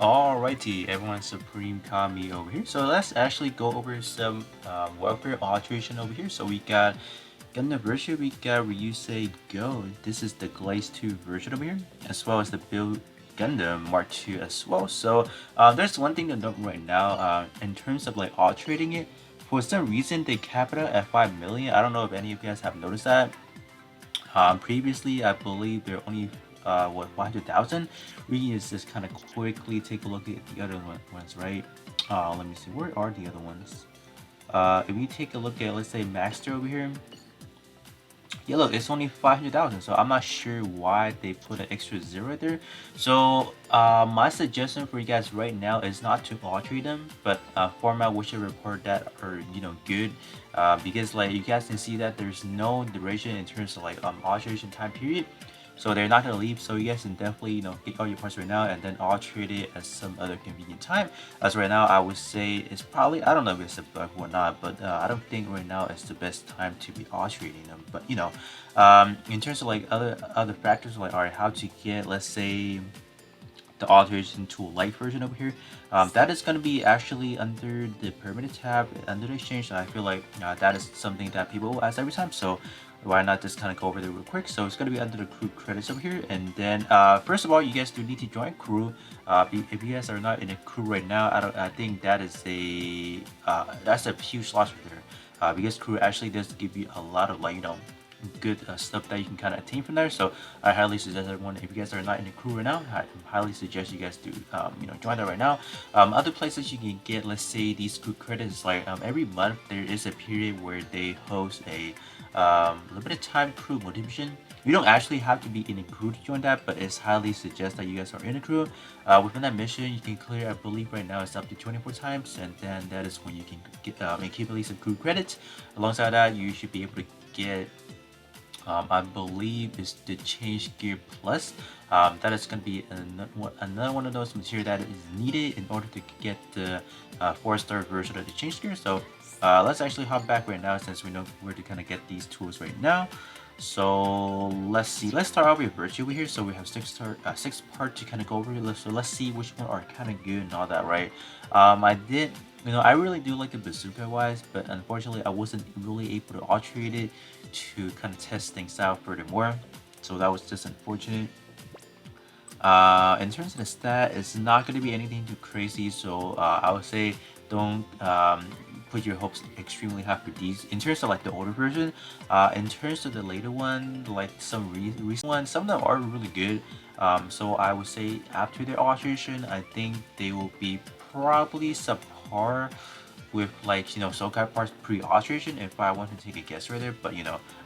Alrighty, everyone, Supreme Kami over here. So let's actually go over some welfare alteration over here. So we got Gundam Virtue, we got Ryusei-Go. This is the Glaze 2 version over here, as well as the Build Gundam Mark II as well. So there's one thing to note right now in terms of like alterating it. For some reason, they cap it out at 5 million. I don't know if any of you guys have noticed that. Previously, I believe they're only what 100,000. We can just kind of quickly take a look at the other ones, right? Let me see, where are the other ones? If you take a look at, let's say, Maxter over here, yeah, look, it's only 500,000. So I'm not sure why they put an extra zero there. So my suggestion for you guys right now is not to alter them, but format which report that are good, because like you guys can see that there's no duration in terms of like alteration time period. So they're not gonna leave, so you guys can definitely get all your parts right now and then alter it at some other convenient time. As right now, I would say it's probably, I don't know if it's a bug or not, but I don't think right now is the best time to be altering them. But in terms of like other factors, like alright, how to get, let's say, the alteration tool light version over here, that is going to be actually under the permanent tab under the exchange. I feel like that is something that people will ask every time, so why not just kind of go over there real quick. So it's going to be under the crew credits over here, and then first of all, you guys do need to join crew. If you guys are not in a crew right now, I think that is that's a huge loss right there, because crew actually does give you a lot of like good stuff that you can kind of attain from there. So I highly suggest everyone, if you guys are not in the crew right now, I highly suggest you guys do join that right now. Other places you can get, let's say, these crew credits, like every month there is a period where they host a limited time crew motivation. You don't actually have to be in a crew to join that, but it's highly suggest that you guys are in a crew. Within that mission, you can clear, I believe right now it's up to 24 times, and then that is when you can get accumulate some crew credits. Alongside that, you should be able to get I believe is the Change Gear Plus. That is going to be another one of those material that is needed in order to get the 4-star version of the Change Gear. So let's actually hop back right now since we know where to kind of get these tools right now. So let's see. Let's start off with Virtue over here. So we have six part to kind of go over. So let's see which one are kind of good and all that, right? I really do like the bazooka wise, but unfortunately I wasn't really able to alterate it to kind of test things out furthermore. So that was just unfortunate. In terms of the stat, it's not going to be anything too crazy. So I would say don't put your hopes extremely high for these. In terms of like the older version, in terms of the later one, like some recent ones, some of them are really good. So I would say after their alteration, I think they will be probably subpar with like Sokai parts pre-alteration if I want to take a guess right there. But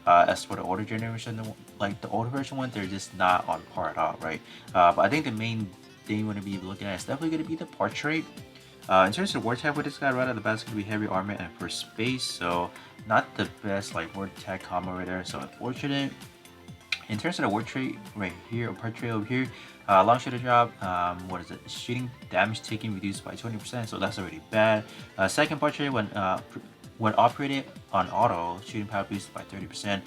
as for the older generation, like the older version one, they're just not on par at all, right? But I think the main thing you want to be looking at is definitely going to be the portrait. In terms of war type for this guy, right out the bat, it's going to be heavy armor and first space, so not the best like war tech combo right there, so unfortunate. In terms of the word trait right here, or part trait over here, long shooter job, what is it? Shooting damage taken reduced by 20%, so that's already bad. Second part trait, when operated on auto, shooting power boosted by 30%.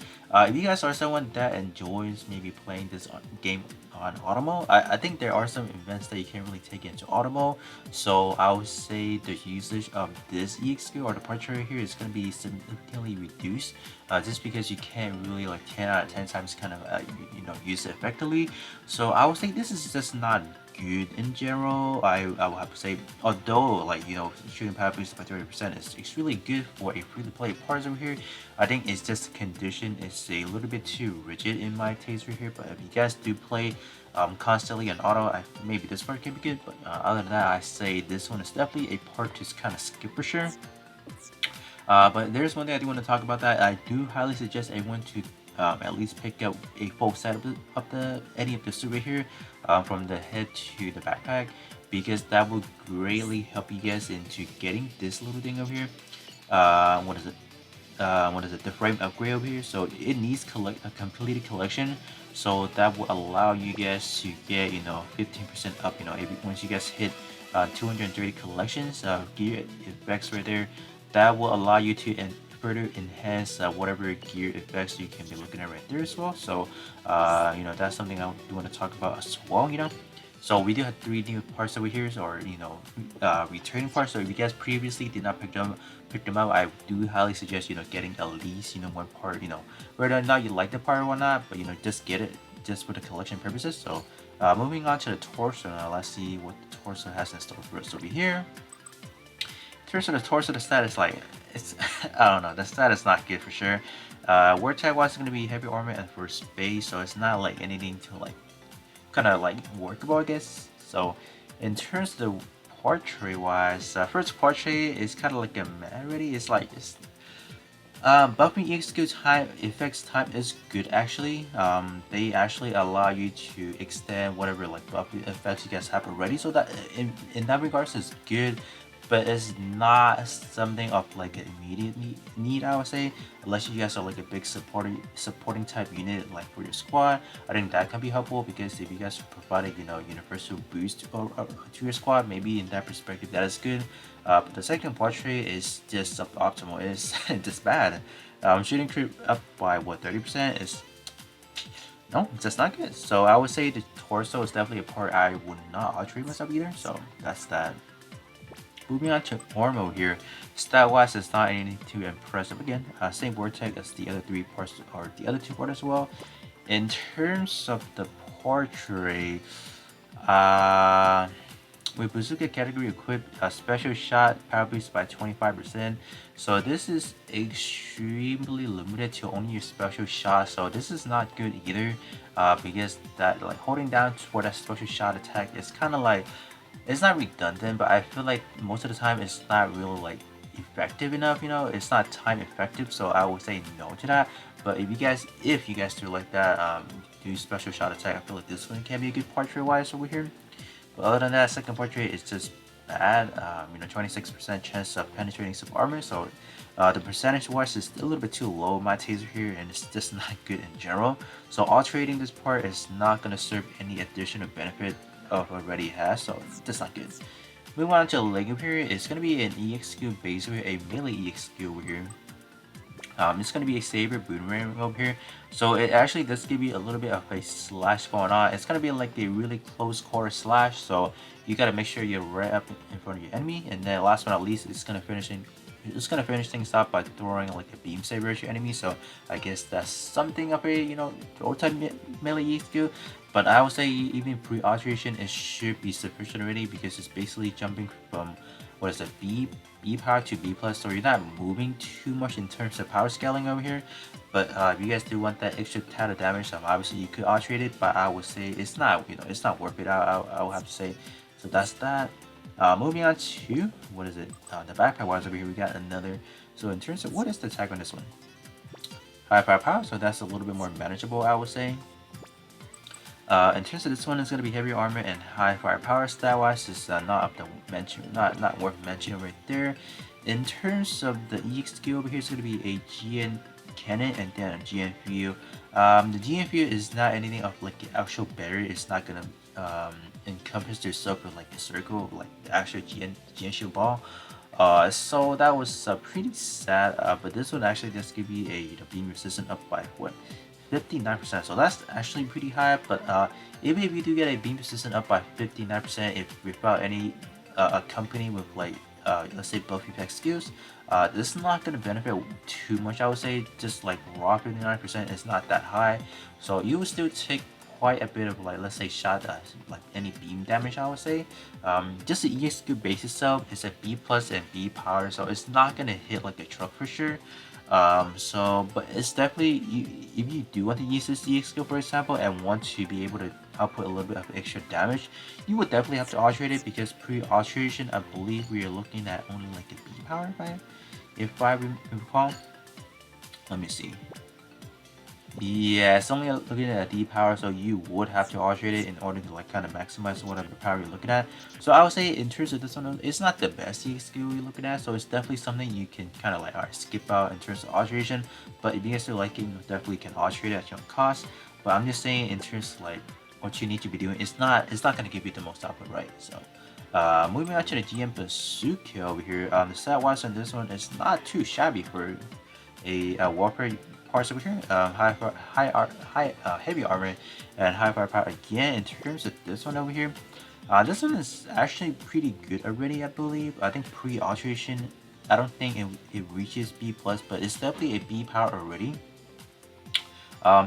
If you guys are someone that enjoys maybe playing this game on auto mode, I think there are some events that you can't really take into auto mode. So I would say the usage of this EX skill or the part trait here is going to be significantly reduced, just because you can't really like 10 out of 10 times kind of use it effectively. So I would say this is just not good in general. I would have to say, although like shooting power boosted by 30% is extremely good for a free-to-play parts over here, I think it's just the condition is a little bit too rigid in my taste right here. But if you guys do play constantly on auto, maybe this part can be good, but other than that, I say this one is definitely a part to kind of skip for sure. But there's one thing I do want to talk about that I do highly suggest everyone to at least pick up a full set of any of the suit right here, from the head to the backpack, because that will greatly help you guys into getting this little thing over here. What is it? The frame upgrade over here. So it needs a completed collection, so that will allow you guys to get 15% up. Once you guys hit 230 collections of gear effects right there, that will allow you to further enhance whatever gear effects you can be looking at right there as well. So that's something I do want to talk about as well. So we do have 3 new parts over here, or returning parts. So if you guys previously did not pick them up, I do highly suggest getting at least one part. Whether or not you like the part or not, but just get it just for the collection purposes. So moving on to the torso now, let's see what the torso has in store for us over here. In terms of the torso, the stat is like it's I don't know, the stat is not good for sure. Word tag wise is gonna be heavy armor and for space, so it's not like anything to like kind of like workable, I guess. So in terms of the portrait wise, first portrait is kind of like a man already. It's like buffing EXQ time effects time is good actually. They actually allow you to extend whatever like buffing effects you guys have already. So that in that regards is good, but it's not something of like an immediate need, I would say, unless you guys are like a big supporting type unit like for your squad. I think that can be helpful because if you guys provided universal boost to your squad, maybe in that perspective that is good. But the second portrait is just suboptimal. It's just bad. Shooting creep up by what 30% is no, it's just not good. So I would say the torso is definitely a part I would not alterate myself either. So that's that. Moving on to armor here, stat wise it's not anything too impressive again. Same vortex as the other 3 parts or the other 2 parts as well. In terms of the portrait, with bazooka category equipped a special shot power boost by 25%. So this is extremely limited to only your special shot. So this is not good either, because that like holding down for that special shot attack is kind of like it's not redundant, but I feel like most of the time it's not really like effective enough. It's not time effective, so I would say no to that. But if you guys do like that, do special shot attack, I feel like this one can be a good portrait wise over here. But other than that, second portrait is just bad. 26% chance of penetrating some armor, so the percentage wise is a little bit too low in my taser here, and it's just not good in general. So alterating this part is not gonna serve any additional benefit of already has, so that's not good. Moving on to the leg over here, it's gonna be an EXQ base over here, a melee EXQ over here. It's gonna be a saber boomerang over here, so it actually does give you a little bit of a slash going on. It's gonna be like a really close quarter slash, so you gotta make sure you're right up in front of your enemy. And then last but not least, it's gonna finish things off by throwing like a beam saber at your enemy. So I guess that's something of a throw type melee EXQ. But I would say even pre-alteration it should be sufficient already, because it's basically jumping from what is it, B power to B plus, so you're not moving too much in terms of power scaling over here. But if you guys do want that extra tad of damage, obviously you could alterate it, but I would say it's not it's not worth it. I would have to say. So that's that. Moving on to what is it? The backpack wise over here we got another. So in terms of what is the tag on this one? High firepower, so that's a little bit more manageable, I would say. In terms of this one, it's gonna be heavy armor and high firepower. Stat wise, is not up to mention, not worth mentioning right there. In terms of the EXQ over here, it's gonna be a GN cannon and then a GN view. The GN view is not anything of like the actual barrier. It's not gonna encompass yourself with like a circle, like the actual GN shield ball. So that was pretty sad. But this one actually does give you a beam resistance up by what? 59%, so that's actually pretty high. But even if you do get a beam resistance up by 59%, if without any accompanying with like let's say buff effect skills, this is not going to benefit too much. I would say just like raw 59% is not that high, so you will still take quite a bit of like, let's say shot like any beam damage, I would say. Just the EXQ base itself is a B plus and B power, so it's not going to hit like a truck for sure. But it's definitely, if you do want to use this DX skill, for example, and want to be able to output a little bit of extra damage, you would definitely have to alterate it, because pre-alteration, I believe we are looking at only like a B power, if I recall. Let me see. Yeah, it's only looking at a D power, so you would have to alterate it in order to like kind of maximize whatever power you're looking at. So I would say in terms of this one, it's not the best skill you're looking at, so it's definitely something you can kind of like skip out in terms of alteration. But if you guys still like it, you definitely can alterate it at your own cost. But I'm just saying in terms of like what you need to be doing, it's not going to give you the most output, right? So moving on to the GM bazooka over here, the stat wise on this one is not too shabby for a warfare parts over here. Heavy armor and high firepower again. In terms of this one over here, this one is actually pretty good already, I believe. I think pre-alteration, I don't think it reaches B plus, but it's definitely a B power already.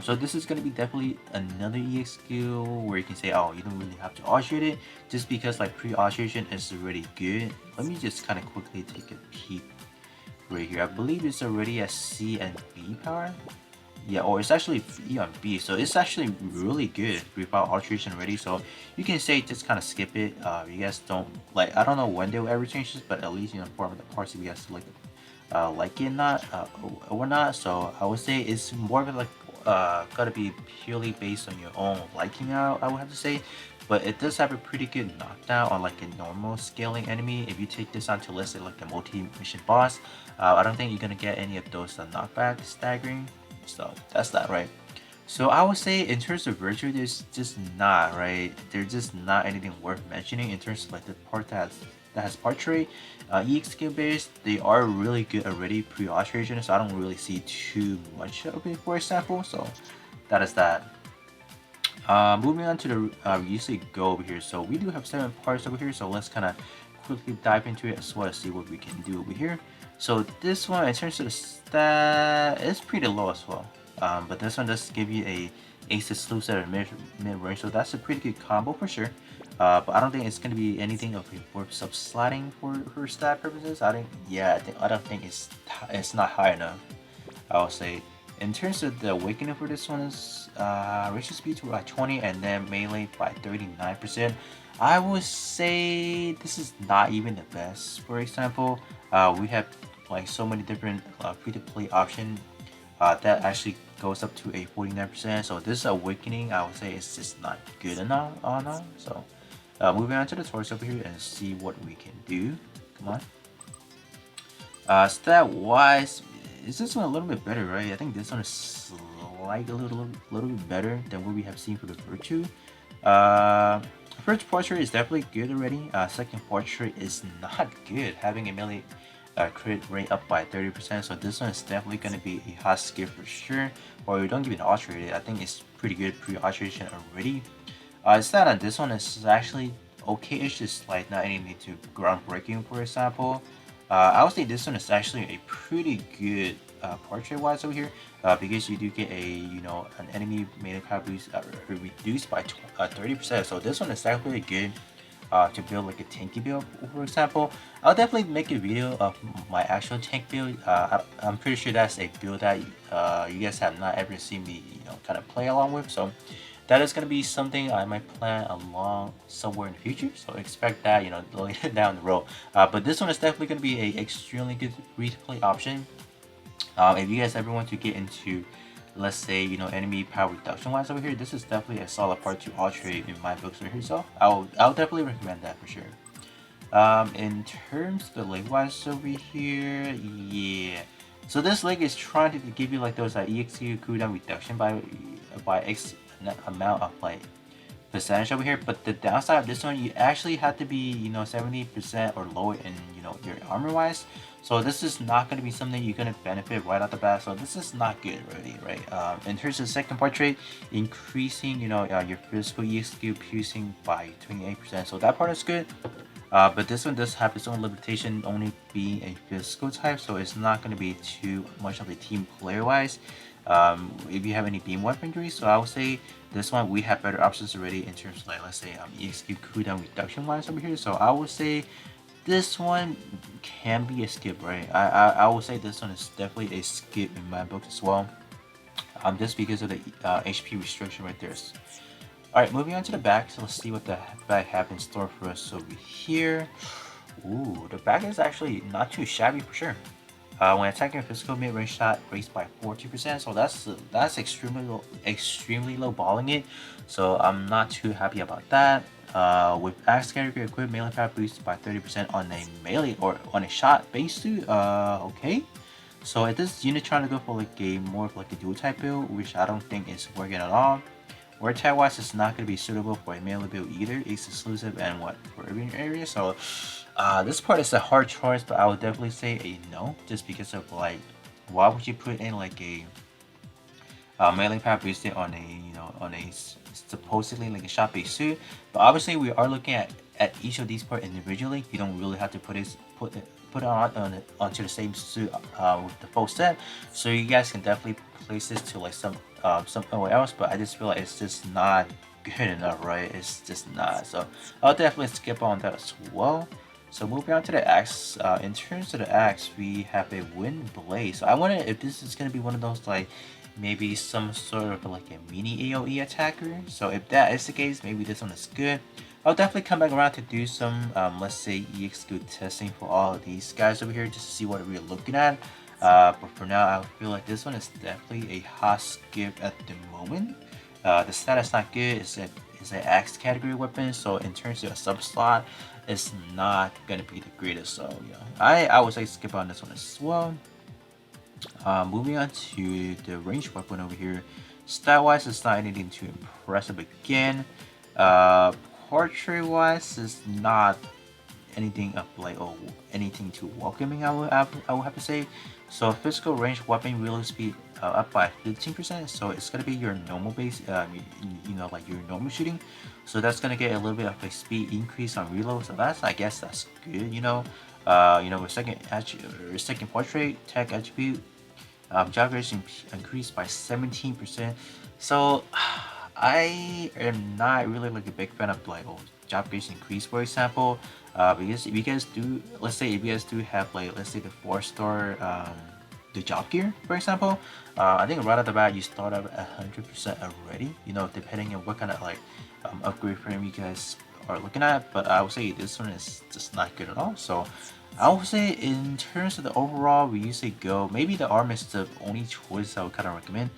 So this is going to be definitely another EX skill where you can say, oh, you don't really have to alterate it just because like pre-alteration is already good. Let me just kind of quickly take a peek right here. I believe it's already a C and B power. Yeah, or it's actually E on B, so it's actually really good without alteration already. So you can say just kind of skip it. You guys don't like. I don't know when they will ever change this, but at least for the parts if you guys like it not or not. So I would say it's more of a, like gotta be purely based on your own liking out, I would have to say. But it does have a pretty good knockdown on like a normal scaling enemy. If you take this onto, let's say, like a multi-mission boss, I don't think you're gonna get any of those knockback staggering. So that's that, right? So I would say in terms of Virtue, there's just not, right? There's just not anything worth mentioning in terms of like the part that has part trait. EX skill based, they are really good already pre-alteration, so I don't really see too much of it, for example. So that is that. Moving on to the Ryusei-Go over here. So we do have 7 parts over here, so let's kind of quickly dive into it as well as see what we can do over here. So this one, in terms of the stat, it's pretty low as well. But this one does give you a ace exclusive at mid-range, so that's a pretty good combo for sure. But I don't think it's gonna be anything of worth subsliding for her stat purposes. I don't think it's not high enough, I would say. In terms of the awakening for this one is racial speed to 20 and then melee by 39%. I would say this is not even the best. For example, we have like so many different free-to-play option that actually goes up to a 49%. So this awakening, I would say, is just not good enough. So moving on to the torso over here and see what we can do. Come on. Stat wise, is this one a little bit better, right? I think this one is like a little bit better than what we have seen for the Virtue. First portrait is definitely good already. Second portrait is not good, having a melee crit rate up by 30%. So this one is definitely going to be a hot skip for sure. Or you don't give it alterated. I think it's pretty good pre-alteration already. Stat on this one is actually okay-ish, just like not anything too groundbreaking, for example. I would say this one is actually a pretty good portrait wise over here because you do get an enemy melee power boost reduced by 30%. So this one is definitely good to build like a tanky build, for example. I'll definitely make a video of my actual tank build. I'm pretty sure that's a build that you guys have not ever seen me kind of play along with. So that is going to be something I might plan along somewhere in the future, so expect that later down the road. But this one is definitely going to be a extremely good free-to-play option. If you guys ever want to get into, let's say, enemy power reduction wise over here, this is definitely a solid part to alterate in my books over here. So I'll definitely recommend that for sure. In terms of the leg wise over here, yeah. So this leg is trying to give you like those EXQ cooldown reduction by X amount of like percentage over here, but the downside of this one, you actually have to be 70% or lower in your armor wise. So this is not going to be something you're going to benefit right off the bat. So this is not good really, right? In terms of the second portrait, increasing your physical EXQ piercing by 28%. So that part is good. But this one does have its own limitation, only being a physical type, so it's not going to be too much of a team player wise. If you have any beam weaponry, so I would say this one we have better options already in terms of like, let's say EXQ cooldown reduction wise over here. So I would say this one can be a skip, right? I would say this one is definitely a skip in my book as well. Just because of the HP restriction right there. Alright, moving on to the back, so let's see what the back have in store for us over here. Ooh, the back is actually not too shabby for sure. When attacking a physical mid-range shot, raised by 40%, so that's extremely low balling it. So I'm not too happy about that. With axe category equipped, melee power boosted by 30% on a melee or on a shot base suit. Okay. So at this unit trying to go for like a more of like a dual type build, which I don't think is working at all. Word tag wise, it's not going to be suitable for a melee build either. It's exclusive and for urban area. So this part is a hard choice, but I would definitely say a no, just because of like, why would you put in like a melee power boosted on a on a supposedly like a shot based suit. But obviously we are looking at each of these parts individually. You don't really have to put it onto the same suit with the full set. So you guys can definitely place this to like somewhere else. But I just feel like it's just not good enough, right? It's just not. So I'll definitely skip on that as well. So moving on to the axe. In terms of the axe, we have a wind blade. So I wonder if this is gonna be one of those like maybe some sort of like a mini AoE attacker. So if that is the case, maybe this one is good. I'll definitely come back around to do some, let's say, EX good testing for all of these guys over here just to see what we're looking at. But for now, I feel like this one is definitely a hot skip at the moment. The stat is not good. It's an axe category weapon, so in terms of a sub slot, it's not gonna be the greatest. So yeah, I would say skip on this one as well. Moving on to the ranged weapon over here. Stat wise, it's not anything too impressive again. Portrait wise, it's not anything of like anything too welcoming. I would have to say. So physical range weapon reload speed up by 15%. So it's gonna be your normal base, you know, like your normal shooting. So that's gonna get a little bit of a speed increase on reload. So that's, I guess that's good. You know, with second portrait tech attribute. Job duration increased by 17%. So I am not really like a big fan of like job duration increase, for example. Because if you guys do, let's say if you guys do have like let's say the 4-star the job gear, for example, I think right at the bat you start at 100% already. You know, depending on what kind of like upgrade frame you guys are looking at. But I would say this one is just not good at all. So I would say in terms of the overall Ryusei-Go, maybe the arm is the only choice I would kind of recommend.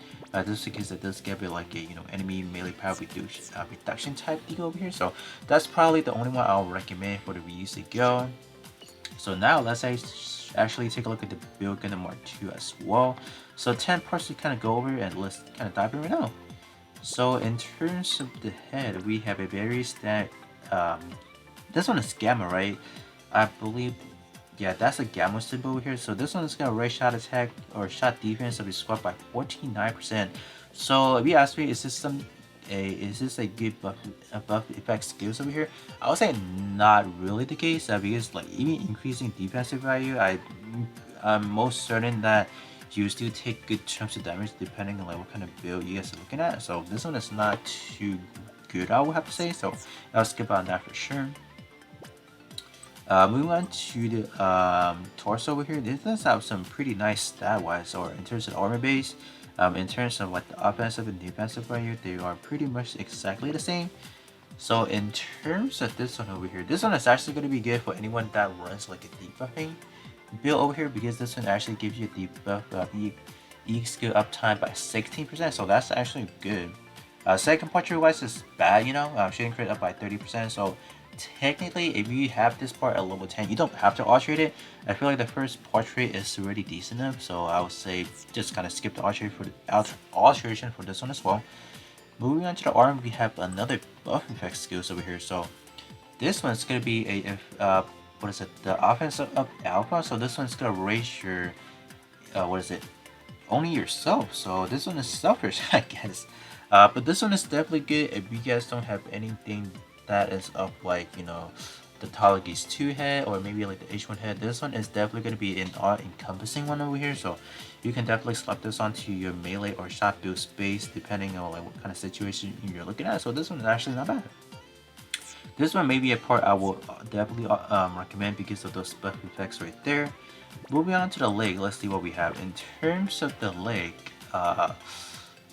Just because it does give it like a enemy melee power reduction type deal over here. So that's probably the only one I'll recommend for the Ryusei-Go. So now let's actually take a look at the Build Gundam Mark II as well. So 10 parts to kind of go over and let's kind of dive in right now. So in terms of the head, we have a very standard. This one is Gamma, right? I believe. Yeah, that's a Gamma symbol over here. So this one is gonna raise shot attack or shot defense of his squad by 49%. So if you ask me, is this a good buff effect skills over here? I would say not really the case. Because like even increasing defensive value, I'm most certain that you still take good chunks of damage depending on like what kind of build you guys are looking at. So this one is not too good, I would have to say. So I'll skip on that for sure. Moving on to the torso over here, this does have some pretty nice stat-wise, or in terms of armor base. In terms of like the offensive and defensive value, they are pretty much exactly the same. So in terms of this one over here, this one is actually going to be good for anyone that runs like a debuffing build over here, because this one actually gives you a debuff E skill uptime by 16%. So that's actually good. Second portrait wise is bad, shooting crit up by 30%. So technically, if you have this part at level 10, you don't have to alterate it. I feel like the first portrait is already decent enough, so I would say just kind of skip the alteration for this one as well. Moving on to the arm, we have another buff effect skills over here. So this one's gonna be what is it? The offensive up alpha. So this one's gonna raise your only yourself. So this one is selfish, I guess. But this one is definitely good if you guys don't have anything that is up like the Talagis 2 head or maybe like the H1 head. This one is definitely going to be an all-encompassing one over here, so you can definitely slap this onto your melee or shot build space depending on like what kind of situation you're looking at. So this one is actually not bad. This one may be a part I will definitely recommend because of those buff effects right there. Moving on to the leg, let's see what we have in terms of the leg.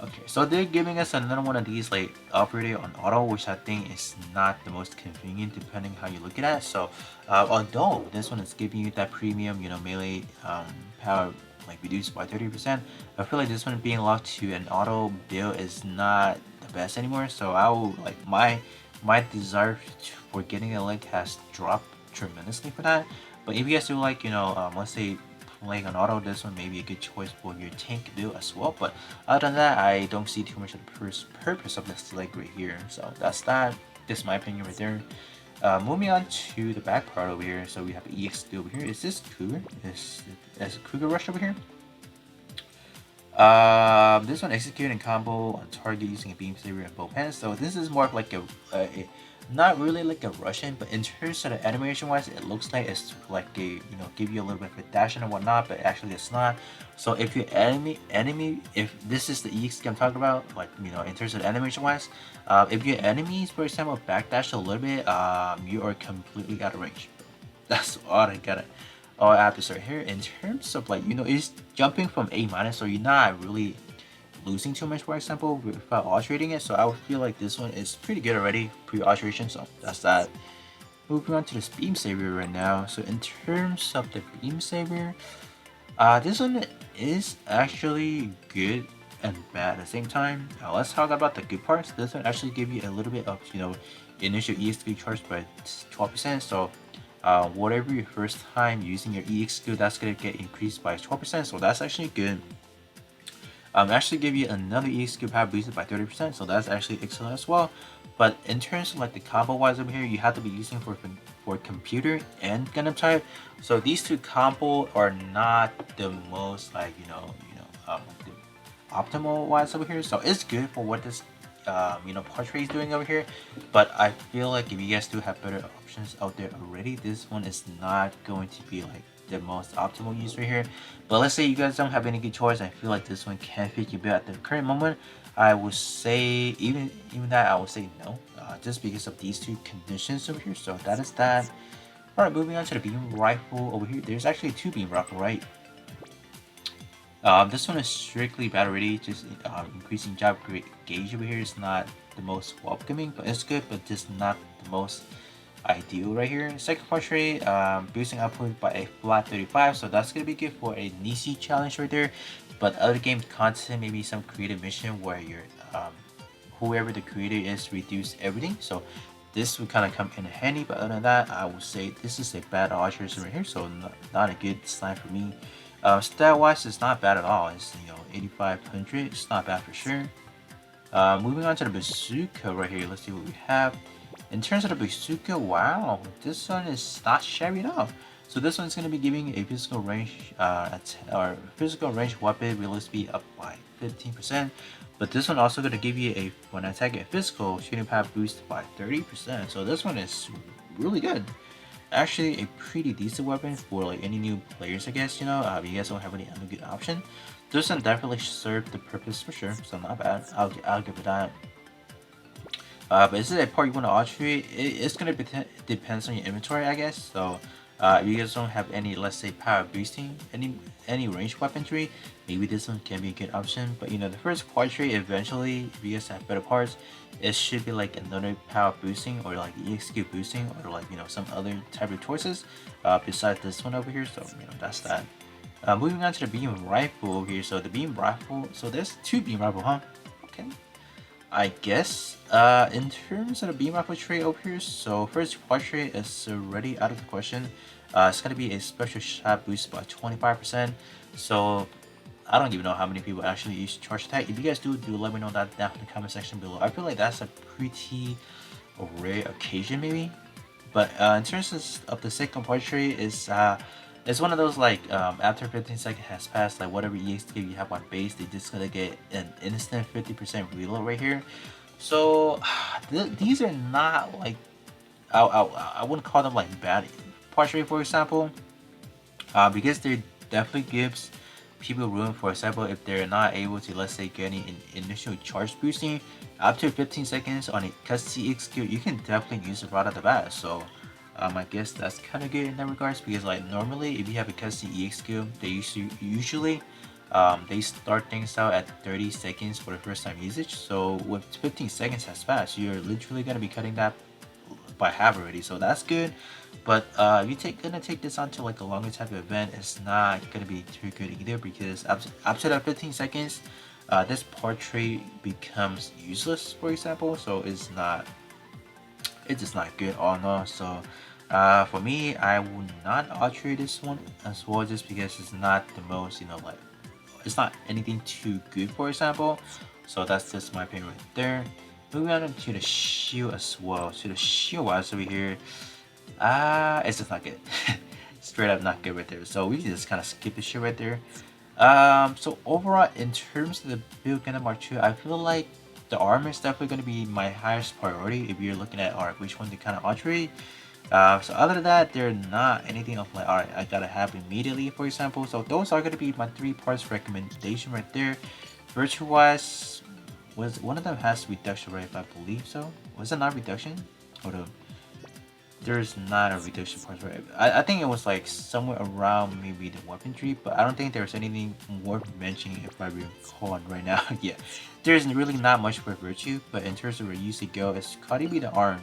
Okay, so they're giving us another one of these like operated on auto, which I think is not the most convenient depending how you look at it. So although this one is giving you that premium, melee power like reduced by 30%, I feel like this one being locked to an auto build is not the best anymore. So I will like my desire for getting a leg has dropped tremendously for that. But if you guys do like let's say playing on auto, this one may be a good choice for your tank build as well. But other than that, I don't see too much of the purpose of this leg right here. So that's that. This is my opinion right there. Moving on to the back part over here. So we have EX over here. Is this Cougar? Is Cougar Rush over here? This one executing combo on target using a beam saber and both hands. So this is more of like not really like a Russian, but in terms of the animation wise, it looks like it's like a give you a little bit of a dash and whatnot, but actually it's not. So if your enemy, if this is the EX I'm talking about, like in terms of animation wise, if your enemies, for example, backdash a little bit, you are completely out of range. That's all I gotta. Oh, I have to start here. In terms of like it's jumping from A minus, so you're not really losing too much, for example, without alterating it. So I would feel like this one is pretty good already pre-alteration. So that's that. Moving on to this beam saber right now. So in terms of the beam saber, this one is actually good and bad at the same time. Let's talk about the good parts. This one actually give you a little bit of initial EXP charged by 12%. So whatever your first time using your EX skill, that's gonna get increased by 12%. So that's actually good. Actually give you another EX skill power boosted by 30%. So that's actually excellent as well. But in terms of like the combo wise over here, you have to be using for computer and Gundam type. So these two combo are not the most like the optimal wise over here. So it's good for what this portrait is doing over here. But I feel like if you guys do have better options out there already, this one is not going to be like the most optimal use right here. But let's say you guys don't have any good choice. I feel like this one can fit you better at the current moment. I would say even that I would say no, just because of these two conditions over here. So that is that. All right, moving on to the beam rifle over here. There's actually two beam rifle, right? This one is strictly battery, just increasing job gauge over here is not the most welcoming, but it's good, but just not the most ideal right here. Second portrait, boosting output by a flat 35, so that's gonna be good for a Nisi challenge right there. But other game content, maybe some creative mission where you're whoever the creator is reduce everything. So this would kind of come in handy, but other than that, I would say this is a bad alteration right here, so not a good sign for me. Stat wise, it's not bad at all. It's 8500. It's not bad for sure. Moving on to the bazooka right here. Let's see what we have. In terms of the bazooka, wow, this one is not shabby at all. So this one's going to be giving a physical range or physical range weapon reload speed up by 15%. But this one also going to give you a when attacking physical shooting power boost by 30%. So this one is really good. Actually, a pretty decent weapon for like any new players, I guess. If you guys don't have any other good option, this one definitely served the purpose for sure. So not bad. I'll give it that. But is it a part you want to alterate? It's gonna depends on your inventory, I guess. So if you guys don't have any, let's say, power boosting, any range weaponry, maybe this one can be a good option. But the first portrait, eventually, if you guys have better parts, it should be like another power boosting or like EXQ boosting or like some other type of choices besides this one over here. So that's that. Moving on to the beam rifle over here. So the beam rifle, so there's two beam rifle, huh? Okay. I guess in terms of the beam rifle trait over here, so first portrait is already out of the question. It's gonna be a special shot boost by 25%. So I don't even know how many people actually use charge attack. If you guys do let me know that down in the comment section below. I feel like that's a pretty rare occasion maybe. But in terms of the second portrait, it's one of those like after 15 seconds has passed, like whatever EXP you have on base, they just gonna get an instant 50% reload right here. So these are not like I wouldn't call them like bad portrait, for example, because they definitely gives people room. For example, if they're not able to, let's say, get any initial charge boosting after 15 seconds on a custom EX skill, you can definitely use it right at the bat. So I guess that's kind of good in that regards, because like normally if you have a custom EX skill, they usually they start things out at 30 seconds for the first time usage. So with 15 seconds has passed, you're literally gonna be cutting that by half already. So that's good. But if you're gonna take this onto like a longer type of event, it's not gonna be too good either, because after that 15 seconds, this portrait becomes useless, for example. So it's just not good all in all. So for me, I would not alterate this one as well, just because it's not the most like it's not anything too good, for example. So that's just my opinion right there. Moving on to the shield as well. So the shield wise over here, it's just not good. Straight up not good right there. So we can just kind of skip the shield right there. So overall, in terms of the build Gundam Mark II, I feel like the armor is definitely going to be my highest priority if you're looking at alright, which one to kind of alterate. So other than that, they're not anything of like, alright, I gotta have immediately, for example. So those are gonna be my 3 parts recommendation right there. Virtue wise, was one of them has reduction, right? If I believe so. Was it not reduction? Hold up. There's not a reduction part, right? I think it was like somewhere around maybe the weaponry, but I don't think there's anything worth mentioning if I recall right now. Yeah, there's really not much for Virtue, but in terms of Ryusei-Go, it's gotta be the arm.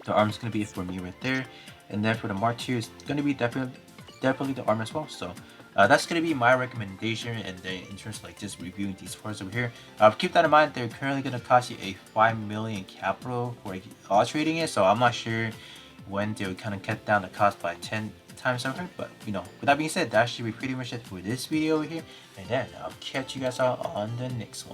The arm's gonna be it for me right there, and then for the Mark II, it's gonna be definitely the arm as well. So that's gonna be my recommendation. And then in terms of like just reviewing these parts over here, keep that in mind. They're currently gonna cost you a 5 million capital for like, alterating it. So I'm not sure when they'll kind of cut down the cost by 10 times over. But you know, with that being said, that should be pretty much it for this video over here. And then I'll catch you guys out on the next one.